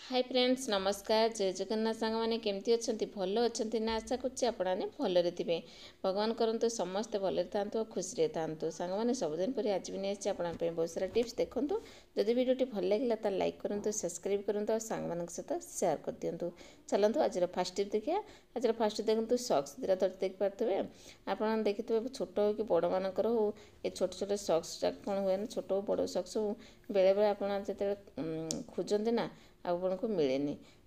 Hi friends नमस्कार जय जगन्नाथ सांग मैंने केमती अच्छा भल अच्छा ना आशा करने भलरे थे भगवान करंतु समस्ते भलरे था खुशी था सांग मैंने सबुदिन पर आज भी नहीं आपंप बहुत सारा टिप्स देखूँ जदि भिडियो भल लगे तो लाइक करूँ सब्सक्राइब करूँ और सांग सहित सेयार कर दिंतु। चलते आज फास्ट टिप देखिए। आज फास्ट देखते सक्स दुटा धरती देखिपे आप देखिए छोट हो कि बड़ मानकर हो ये छोट छोट सक्स कौन हुए ना छोट हो बड़ सक्स हो बेले बेले आप खोजते ना आपन को मिले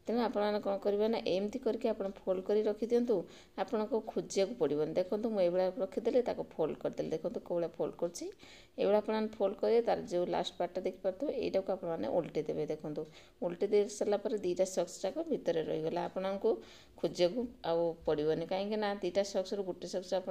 तेणु आपने कौन करेंगे ना एमती करके आप फोल्ड कर रखी दिंतु आपन को खोजा पड़ोनी। देखो मुझे रखीदे फोल्ड करदेली देखो कौन फोल्ड कर आप फोल्ड करेंगे तार जो लास्ट पार्टा देखिपे यहाँ को आपने उल्टे देवे। देखो उल्टे दे सारापर दुईटा सक्स जाक भितर रहीगला आपन को खोजा को आउ पड़ोनी कहीं दुईटा सक्स गोटे सक्स आप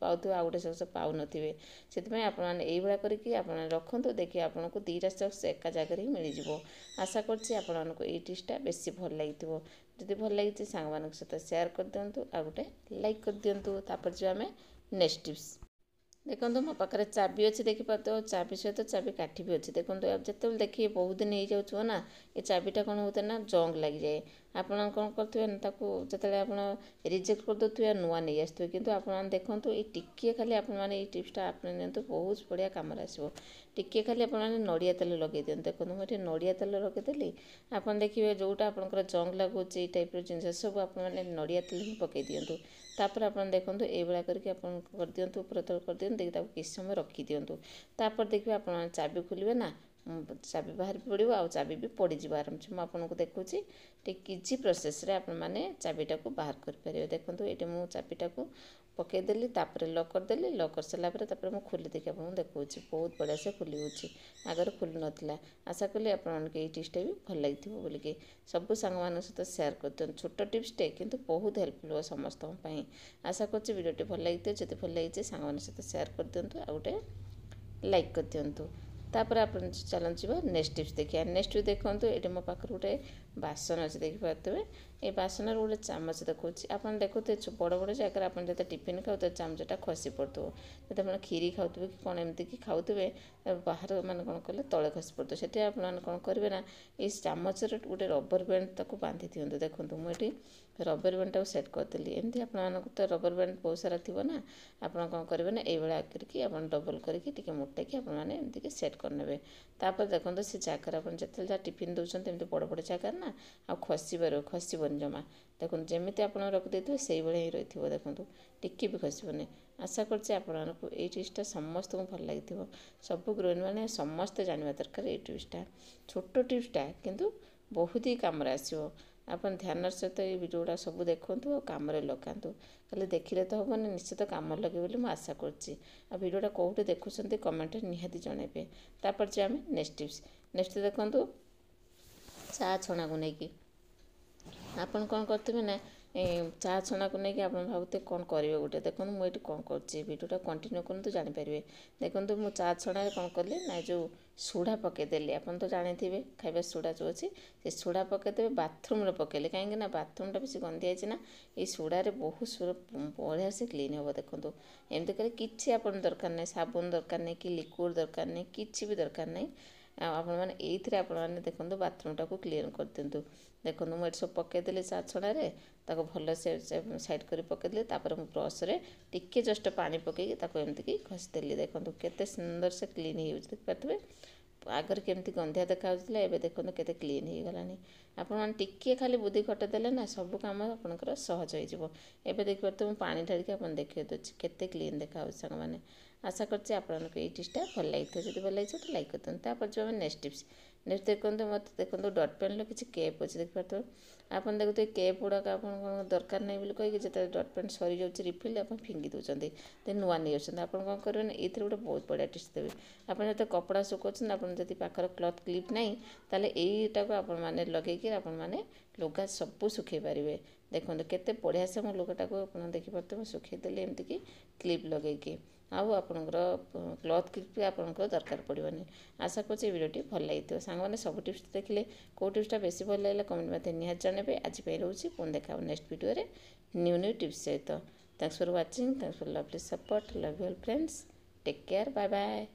पाथे आउ गोटे सक्स पाऊन से आपने करके रखु देखिए आपन को दुईटा सक्स एका जगह ही मिल जाव। आशा कर ये टिप्सटा बेसी भल लगी जदि भल लगी सांग सहित सेयार कर दिंतु आ गोटे लाइक कर दिंतु। तापर जो आम नेक्स्ट टिप्स देखो मो पाखे चाबी अच्छी देखिपे चाबी सहित चाबी काठी भी अच्छी देखो जिते देखिए बहुत दिन हो जाऊ ना ये चाबीटा कौन होता है ना जंग लग जाए आप कौन करेंगे जो आप रिजेक्ट करदे नुआ नहीं आसवे कि आप देखो ये टिके खाली आपने टिप्सटा आपने नियंतु बहुत बढ़िया कम आसो। टिके खाली आपने नड़िया तेल लगे दिखाँ देखो मुझे नड़िया तेल लगे आप देखिए जोटा आपंकर जंग लगुच टाइप जिन सब आपने नड़िया तेल ही पकई दिंतु। तापर आप देखो ये करके कर दिंतु ऊपर तल कर दिखाँ देखिए किसी समय रखी दिंतु। तापर देखिए आप चाबी खोलिए ना चाबी बाहर पड़ो आ चाबी भी पड़ज आराम से मुझे देखूँ इजी प्रोसेस रे आपने चाबीटा को बाहर करेंगे। देखो ये मुझे चाबीटा को पकईदेली लॉक करदेली लॉक कर सारापर मुझे खोली देखिए आपको देखूँ बहुत बढ़िया से खोली आगर खोलू नाला। आशा कली आपके टिप्सटा भी भल लगी बोलिकी सब सांग सहित सेयार कर दिखाँ छोट टिप्सटे किंतु बहुत हेल्पफुल हो समस्त। आशा कर भिडियो भल लगी जब भल लगी सांग सहित सेयार कर दिंतु आ गोटे लाइक कर दिंतु। तापर आप चलते नेक्स्ट टिप्स देखिए। नेक्स्ट देखो ये मो पाखे गोटे बासन अच्छे देखिपे ये बासन गोटे चामच देखो आप देखुए बड़ बड़ जगह आप जो टिफिन खाते चामचटा खसी पड़ो जो आप खीरी खाऊ कि कौन एमती कि खाऊे बाहर मान कौन कले तले खसी पड़ो से आपने कौन करेंगे ना ये चामच गोटे रबर बैंड तक बांधि दिंतु। देखो मुझे रबर बैंड सेट करदेली एमती आप तो रबर बैंड बहुत सारा थी ना आप कौन करेंगे ना ये करके आप डबल करके मोटा कि आपने एमती सेट करने। तापर देखो से जगार आप जो टिफिन दौरान एमती बड़ बड़ जगार ना आ खसबन जमा देखो जमी आप रखिदे से ही रही देखो टिके भी खसबनी। आशा कर टिप्सटा समस्त को भल लगी सब गृहिणी मैंने समस्ते जानवा दरकार ये टिप्सटा छोट टिप्सटा किंतु बहुत ही कम आसो। आप ध्यान सहित ये भिडियो गुड़ा सब देखूँ और कम लगातु खाली देखिले तो हेनी निश्चित कम लगे बोली आशा कर भिडियोटा कौटे देखुं कमेंट निहाती जनइबे। तापर जो आम नेक्स्ट टिप्स नेक्स्ट देखो चा छना को लेकिन आपन कौन करते ना चा छना को लेकिन आप भावते कौन करेंगे गोटे देखो मुझे कौन कर भिडियोटा कंटिन्यू करूँ जानीपारे। देखो मु चा छना कौन कली ना जो सोडा पकईदेली आप तो जानी खाଇବା सोडा जो अच्छी से सोडा पकईदे बाथरूम पकईले कहीं बाथरूम बेस गंदी है ना ये सोडारे बहुत बढ़िया से क्लीन हे। देखो एमती कर कि दरकार नहीं साबुन दरकार नहीं कि लिक्विड दरकार नहीं कि भी दरकार नहीं आपने आपने देखो बाथरूमटा को क्लीन कर दिंतु। देखो मुझे सब पकईदेली चा छड़े भल से साइड कर पकईदेली मुझे ब्रश टिके जस्ट पानी पकईकी एमती घसीदेली देखो केते सुंदर से क्लीन हो देखिपे आगर केमती गंधिया देखा देखो केते क्लीन हो गलानी। आपने टिके खाली बुद्धि खटेदेले ना सब कम आपंकर सहज हो देखिए मुझे पानी ढारिकी आप देखिए दूसरी केते क्लीन देखा सांग मैंने। आशा कर आपको ये टिप्सटा भल लगी जब भल लगी तो लाइक कर दिखाँ। तापर जो नेक्स्ट टिप्स नेक्स्ट देखो मत देखो डट पेन किसी केप अच्छे देखिए आप देखते केप गुड़ाक आप दरकार नहीं बोली कहीं जो डट पेन सरी जाऊँगी रिफिल आप फिंगी दूसरी तो नुआ नहीं आसान आप कौन करेंगे ये गोटे बहुत बढ़िया टिप्स देवे। आप जो कपड़ा सुखाऊँ आप पाखर क्लथ क्लिप नहीं ताले यहीटा को आपने लगे आपने लुगा सब सुखै पारे। देखो केते बढ़िया से मो लुगाटा को आप देखिपे सुखईदेली एमती कि क्लिप लगे आउ आपंकर क्लथ क्लिप भी आपंकर दरकार पड़ोनी। आशा कर भिडियोटी भल लगी सांग मैंने सब टिप्स देखिले कौ टिप्सटा बेसी भल लगे कमेंट मध्य निहाती जानवे। आज रोचे पुणी देखा नेक्स्ट भिडियो न्यू टिप्स सहित। Thanks for watching thanks for lovely support love you all friends take care bye bye.